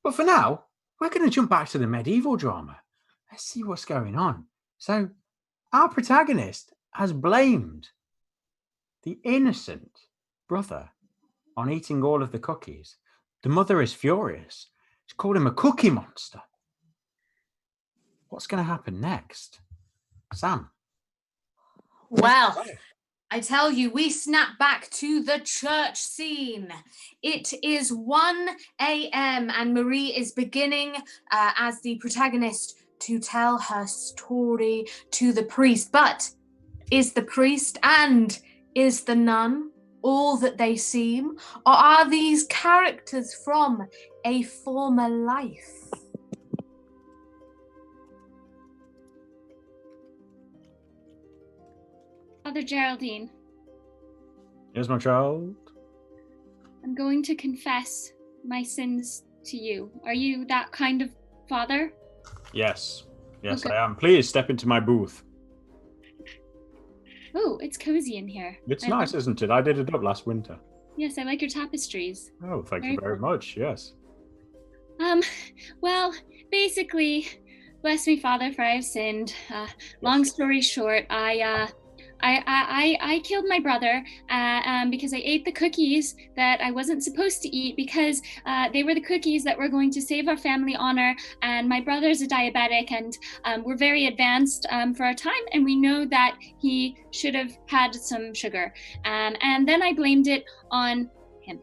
Speaker 2: But for now, we're going to jump back to the medieval drama. Let's see what's going on. So, our protagonist has blamed the innocent brother on eating all of the cookies. The mother is furious. She's called him a cookie monster. What's going to happen next? Sam?
Speaker 4: Well, I tell you, we snap back to the church scene. It is 1 a.m. and Marie is beginning as the protagonist to tell her story to the priest. But is the priest and is the nun all that they seem? Or are these characters from a former life?
Speaker 5: Father Geraldine,
Speaker 2: Yes, my child.
Speaker 5: I'm going to confess my sins to you. Are you that kind of father?
Speaker 2: Yes. Yes,
Speaker 5: Okay.
Speaker 2: I am. Please step into my booth.
Speaker 5: Oh, it's cozy in here.
Speaker 2: It's
Speaker 5: I
Speaker 2: nice,
Speaker 5: like-
Speaker 2: isn't it? I did it up last winter.
Speaker 5: Yes, I like your tapestries.
Speaker 2: Oh, thank you
Speaker 5: Very
Speaker 2: very
Speaker 5: cool.
Speaker 2: much. Yes.
Speaker 5: Well, basically, bless me, Father, for I have sinned. Long story short, I killed my brother because I ate the cookies that I wasn't supposed to eat because they were the cookies that were going to save our family honor. And my brother's a diabetic, and we're very advanced for our time, and we know that he should have had some sugar. And then I blamed it on him.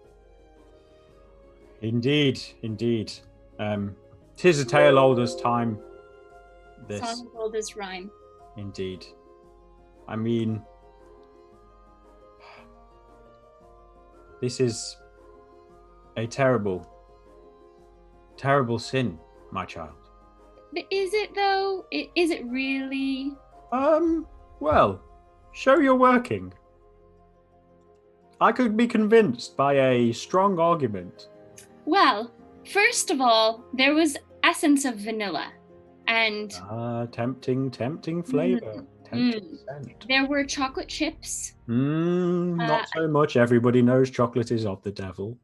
Speaker 2: Indeed, indeed. 'Tis a tale old as time. This,
Speaker 5: Song of old as rhyme.
Speaker 2: indeed. I mean, this is a terrible, terrible sin, my child.
Speaker 5: But is it though? Is it really?
Speaker 2: Well, show you're working. I could be convinced by a strong argument.
Speaker 5: Well, first of all, there was essence of vanilla, and
Speaker 2: Tempting flavor. Tempting scent.
Speaker 5: there were chocolate chips.
Speaker 2: Not so much. Everybody knows chocolate is of the devil.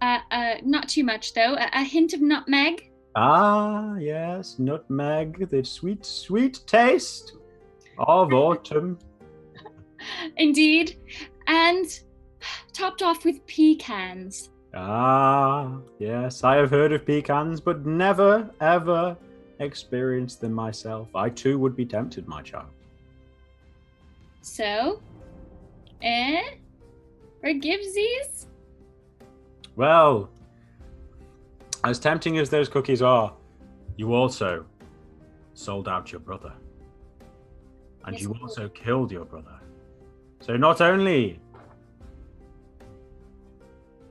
Speaker 5: Not too much though. A hint of nutmeg.
Speaker 2: Ah, yes, nutmeg, the sweet, sweet taste of autumn.
Speaker 5: Indeed, and topped off with pecans.
Speaker 2: Ah, yes, I have heard of pecans, but never, ever experienced them myself. I too would be tempted, my child.
Speaker 5: So, forgivesies?
Speaker 2: Well, as tempting as those cookies are, you also sold out your brother. And
Speaker 5: Yes,
Speaker 2: you
Speaker 5: I did.
Speaker 2: also killed your brother. So not only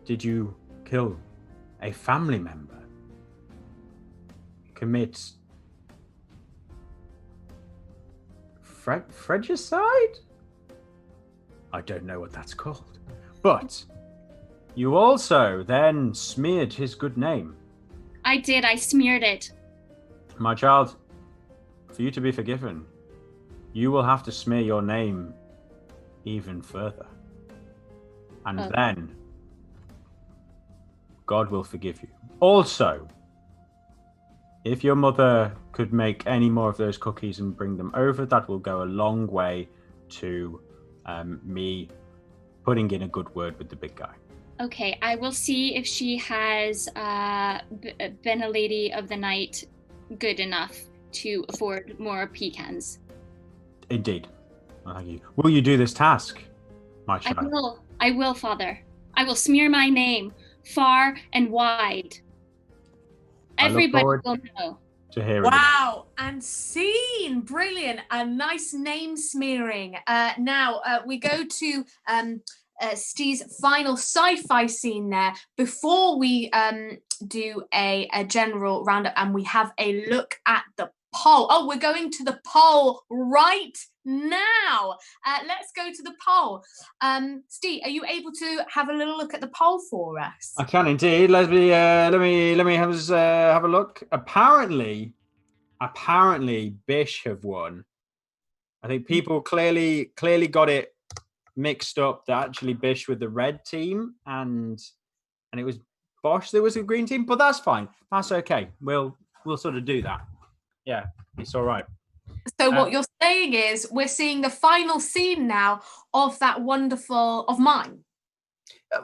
Speaker 2: did you kill a family member, commit fratricide? I don't know what that's called. But you also then smeared his good name.
Speaker 5: I did. I smeared it.
Speaker 2: My child, for you to be forgiven, you will have to smear your name even further. And
Speaker 5: Oh.
Speaker 2: then God will forgive you. Also, if your mother could make any more of those cookies and bring them over, that will go a long way to me putting in a good word with the big guy.
Speaker 5: Okay, I will see if she has been a lady of the night good enough to afford more pecans.
Speaker 2: Indeed. Well, thank you. Will you do this task, my child?
Speaker 5: I will, Father. I will smear my name far and wide.
Speaker 2: I look
Speaker 5: Everybody
Speaker 2: forward
Speaker 5: will know.
Speaker 2: to hearing it.
Speaker 4: Wow, and scene, brilliant, a nice name smearing. Now we go to Steve's final sci-fi scene there before we do a general roundup and we have a look at the poll. Oh, we're going to the poll right now. Let's go to the poll. Steve, are you able to have a little look at the poll for us?
Speaker 2: I can indeed. Let me have a look. Apparently, Bish have won. I think people clearly got it mixed up. That actually Bish with the red team, and it was Bosch that was the green team. But that's fine. That's okay. We'll sort of do that. Yeah, it's all right.
Speaker 4: So what you're saying is we're seeing the final scene now of that wonderful of mine.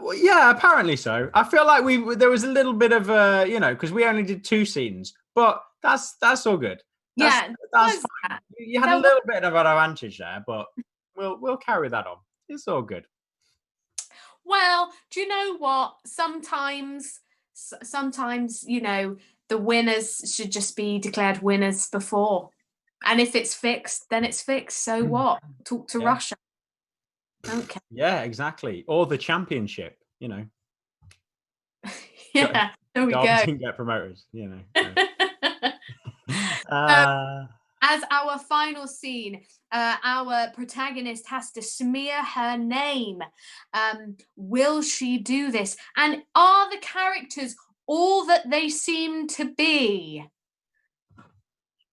Speaker 2: Well, yeah, apparently so. I feel like there was a little bit of because we only did 2 scenes, but that's all good. That's fine. You had a little bit of an advantage there, but we'll carry that on. It's all good.
Speaker 4: Well, do you know what? Sometimes the winners should just be declared winners before. And if it's fixed, then it's fixed. So what? Talk to Russia. Okay.
Speaker 2: Yeah, exactly. Or the championship,
Speaker 4: Yeah, there we go.
Speaker 2: Didn't get promoted,
Speaker 4: As our final scene, our protagonist has to smear her name. Will she do this? And are the characters all that they seem to be?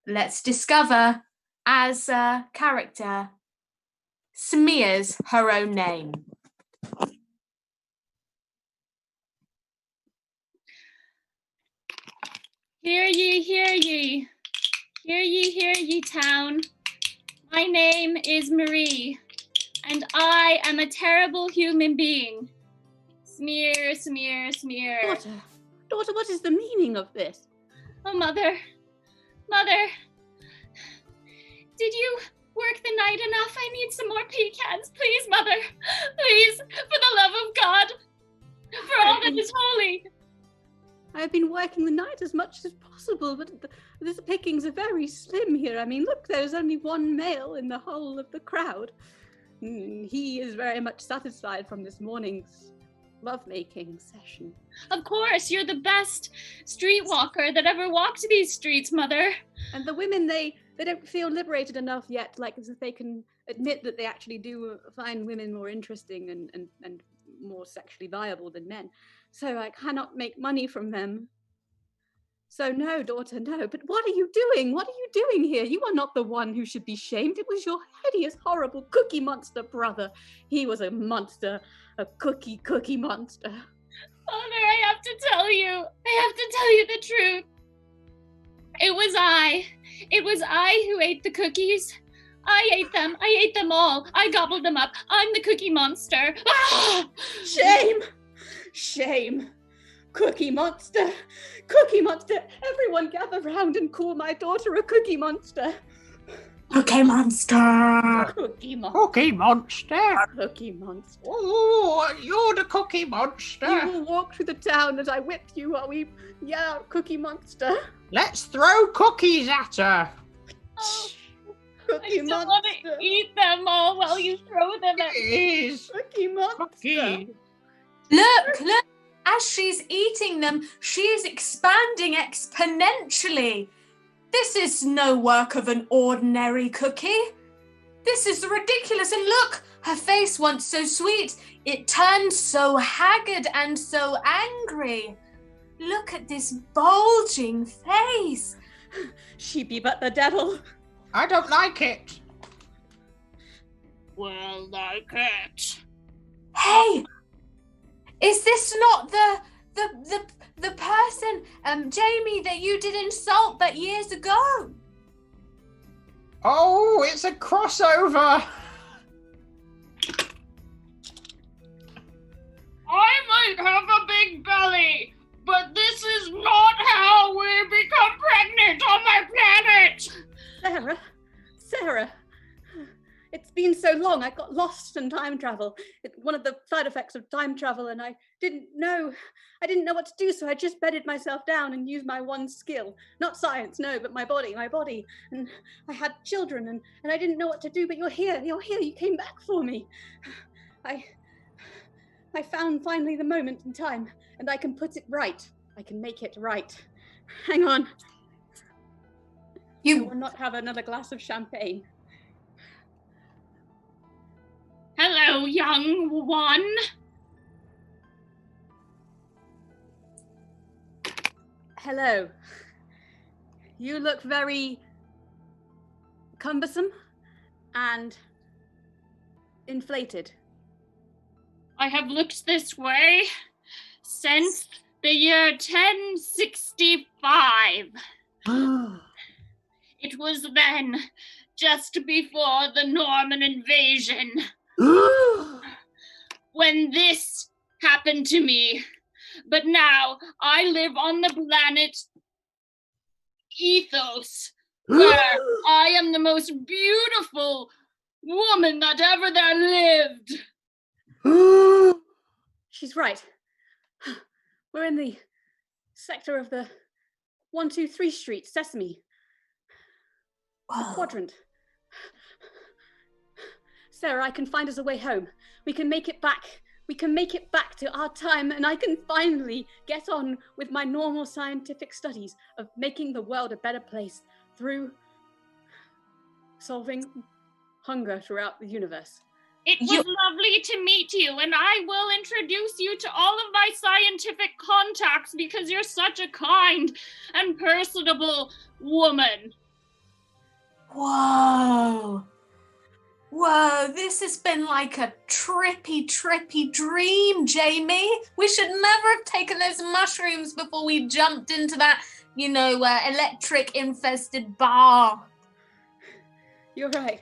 Speaker 4: Let's discover as a character smears her own name.
Speaker 5: Hear ye, hear ye. Hear ye, town. My name is Marie, and I am a terrible human being. Smear, smear, smear.
Speaker 3: Daughter, what is the meaning of this?
Speaker 5: Oh, Mother, did you work the night enough? I need some more pecans, please, Mother. Please, for the love of God, for all that is holy.
Speaker 3: I've been working the night as much as possible, but the pickings are very slim here. I mean, look, there's only one male in the whole of the crowd. He is very much satisfied from this morning's lovemaking session.
Speaker 5: Of course, you're the best streetwalker that ever walked these streets, Mother.
Speaker 3: And the women, they don't feel liberated enough yet, like as if they can admit that they actually do find women more interesting and more sexually viable than men. So I cannot make money from them. So no, daughter, no. But what are you doing? What are you doing here? You are not the one who should be shamed. It was your hideous, horrible cookie monster brother. He was a monster, a cookie monster.
Speaker 5: Mother, I have to tell you the truth. It was I who ate the cookies. I ate them all. I gobbled them up. I'm the cookie monster. Ah!
Speaker 3: Shame. Cookie monster. Everyone gather round and call my daughter a cookie monster.
Speaker 4: Okay, monster.
Speaker 3: Cookie monster.
Speaker 2: Cookie monster. Oh, you're the cookie monster.
Speaker 3: You will walk through the town as I whip you while we yell out cookie monster.
Speaker 2: Let's throw cookies at her.
Speaker 5: Oh,
Speaker 3: Cookie
Speaker 5: I still
Speaker 3: monster.
Speaker 5: want to eat them all while you throw them at me.
Speaker 2: Please.
Speaker 3: Cookie monster.
Speaker 2: Cookie.
Speaker 4: Look. As she's eating them, she is expanding exponentially. This is no work of an ordinary cookie. This is ridiculous. And look, her face once so sweet, it turned so haggard and so angry. Look at this bulging face.
Speaker 3: She be but the devil.
Speaker 2: I don't like it.
Speaker 5: Well, like it.
Speaker 4: Hey, is this not the person, Jamie, that you did insult but years ago?
Speaker 2: Oh, it's a crossover.
Speaker 5: I might have a big belly, but this is not how we become pregnant on my planet.
Speaker 3: Sarah, it's been so long. I got lost in time travel. It's one of the side effects of time travel, and I didn't know what to do, so I just bedded myself down and used my one skill. Not science, no, but my body. And I had children, and I didn't know what to do, but you're here, you came back for me. I found finally the moment in time, and I can put it right. I can make it right. Hang on. I will not have another glass of champagne.
Speaker 5: Hello, young one.
Speaker 3: Hello. You look very cumbersome and inflated.
Speaker 5: I have looked this way since the year 1065. It was then, just before the Norman invasion, when this happened to me. But now I live on the planet Ethos, where I am the most beautiful woman that ever there lived.
Speaker 3: She's right. We're in the sector of the 123 Street, Sesame. The quadrant. Sarah, I can find us a way home. We can make it back. We can make it back to our time, and I can finally get on with my normal scientific studies of making the world a better place through solving hunger throughout the universe.
Speaker 5: It was lovely to meet you, and I will introduce you to all of my scientific contacts because you're such a kind and personable woman.
Speaker 4: Whoa. Whoa, this has been like a trippy dream, Jamie. We should never have taken those mushrooms before we jumped into that, electric infested bar.
Speaker 3: You're right.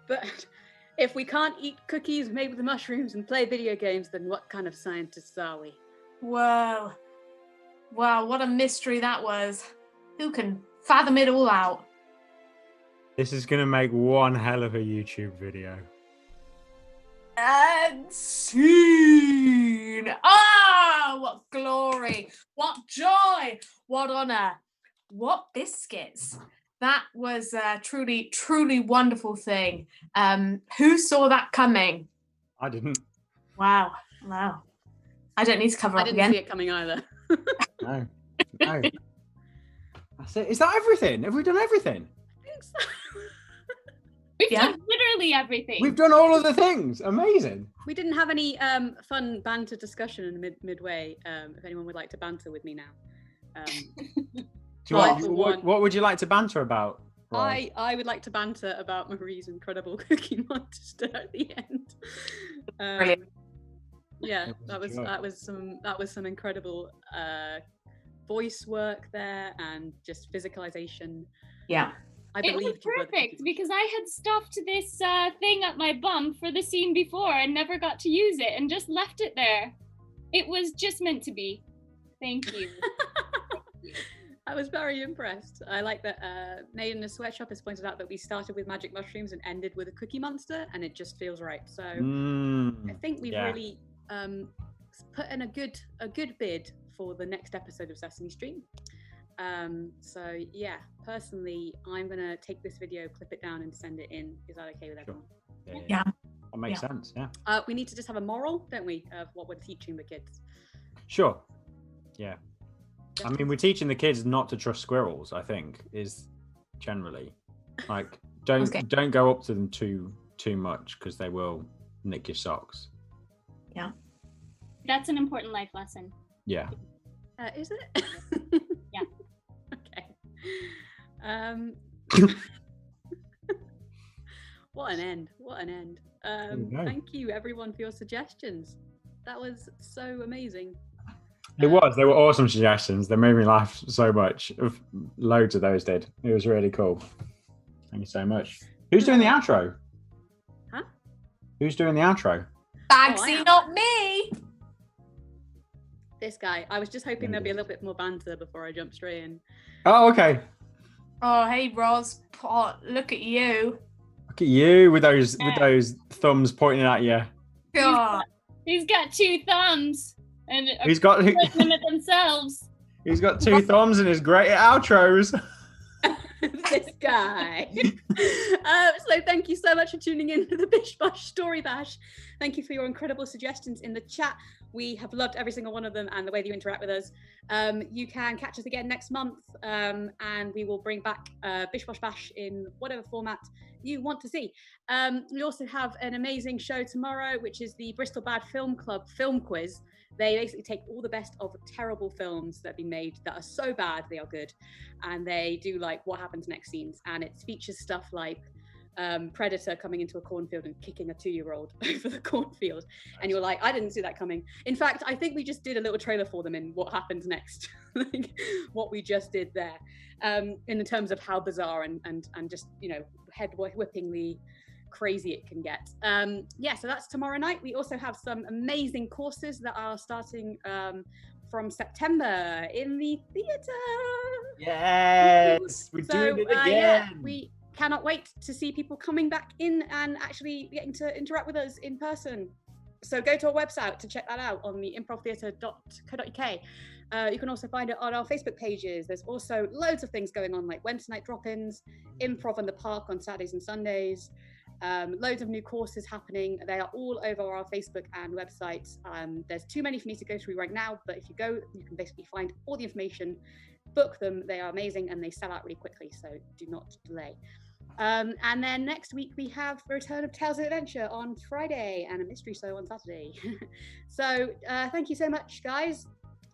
Speaker 3: But if we can't eat cookies made with the mushrooms and play video games, then what kind of scientists are we?
Speaker 4: Whoa. Wow, what a mystery that was. Who can fathom it all out?
Speaker 2: This is going to make one hell of a YouTube video.
Speaker 4: And scene! Ah, what glory! What joy! What honour! What biscuits! That was a truly wonderful thing. Who saw that coming?
Speaker 2: I didn't.
Speaker 4: Wow. I don't need to cover up again.
Speaker 3: I didn't see it coming either.
Speaker 2: No. That's it. Is that everything? Have we done everything?
Speaker 3: I think so.
Speaker 5: We've done literally everything.
Speaker 2: We've done all of the things. Amazing.
Speaker 3: We didn't have any fun banter discussion in midway. If anyone would like to banter with me now.
Speaker 2: What would you like to banter about?
Speaker 3: I would like to banter about Marie's incredible cookie monster at the end.
Speaker 4: Brilliant.
Speaker 3: Yeah, that was some incredible voice work there and just physicalization.
Speaker 4: Yeah.
Speaker 5: It was perfect because I had stuffed this thing up my bum for the scene before and never got to use it and just left it there. It was just meant to be. Thank you.
Speaker 3: I was very impressed. I like that Nate in the sweatshop has pointed out that we started with magic mushrooms and ended with a cookie monster, and it just feels right. So I think we've really put in a good bid for the next episode of Sesame Street. So yeah, personally, I'm gonna take this video, clip it down, and send it in. Is that okay with everyone?
Speaker 2: Yeah. That makes sense. Yeah.
Speaker 3: We need to just have a moral, don't we, of what we're teaching the kids?
Speaker 2: Sure. Yeah. I mean, we're teaching the kids not to trust squirrels. I think is generally like don't go up to them too much because they will nick your socks.
Speaker 4: Yeah.
Speaker 5: That's an important life lesson.
Speaker 2: Yeah.
Speaker 3: Is it?
Speaker 5: Yeah.
Speaker 3: Okay. What an end. Thank you everyone for your suggestions. That was so amazing.
Speaker 2: They were awesome suggestions. They made me laugh so much. Loads of those did. It was really cool. Thank you so much. Who's doing the outro?
Speaker 3: Huh?
Speaker 2: Who's doing the outro?
Speaker 4: Bagsy, not me.
Speaker 3: This guy. I was just hoping there'd be a little bit more banter before I jump straight in.
Speaker 2: Oh, okay.
Speaker 4: Oh, hey, Roz. Oh, look at you.
Speaker 2: Look at you with those thumbs pointing at you.
Speaker 4: God.
Speaker 5: He's got two thumbs. And
Speaker 2: he's got
Speaker 5: them at themselves.
Speaker 2: He's got two thumbs and is great at outros.
Speaker 3: This guy. So thank you so much for tuning in to the Bish Bash Story Bash. Thank you for your incredible suggestions in the chat. We have loved every single one of them and the way that you interact with us. You can catch us again next month, and we will bring back Bish Bash Bash in whatever format you want to see. We also have an amazing show tomorrow, which is the Bristol Bad Film Club film quiz. They basically take all the best of terrible films that have been made that are so bad they are good, and they do like what happens next scenes, and it features stuff like Predator coming into a cornfield and kicking a 2-year-old over the cornfield, and you're like, I didn't see that coming. In fact, I think we just did a little trailer for them in what happens next, like what we just did there, in the terms of how bizarre and just head whippingly crazy it can get. So that's tomorrow night. We also have some amazing courses that are starting from September in the theatre.
Speaker 2: Yes, we're doing it again.
Speaker 3: We cannot wait to see people coming back in and actually getting to interact with us in person. So go to our website to check that out on the improvtheatre.co.uk. You can also find it on our Facebook pages. There's also loads of things going on, like Wednesday night drop-ins, improv in the park on Saturdays and Sundays. Loads of new courses happening. They are all over our Facebook and website. There's too many for me to go through right now, but if you go, you can basically find all the information, book them. They are amazing and they sell out really quickly, so do not delay. And then next week we have the return of Tales of Adventure on Friday and a mystery show on Saturday. So thank you so much, guys.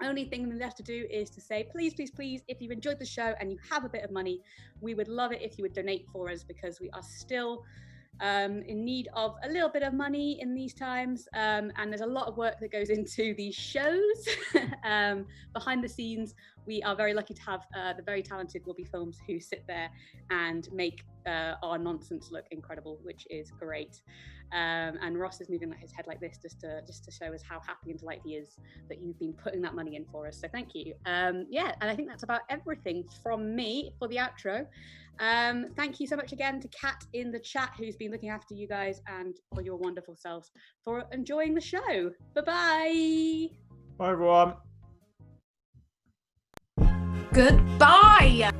Speaker 3: Only thing left to do is to say, please, please, please, if you've enjoyed the show and you have a bit of money, we would love it if you would donate for us, because we are still in need of a little bit of money in these times, and there's a lot of work that goes into these shows. Behind the scenes, we are very lucky to have the very talented Will Be Films who sit there and make our nonsense look incredible, which is great. And Ross is moving his head like this just to show us how happy and delighted he is that you've been putting that money in for us. So thank you. Yeah, and I think that's about everything from me for the outro. Thank you so much again to Kat in the chat, who's been looking after you guys, and for your wonderful selves for enjoying the show. Bye-bye.
Speaker 2: Bye, everyone.
Speaker 4: Goodbye.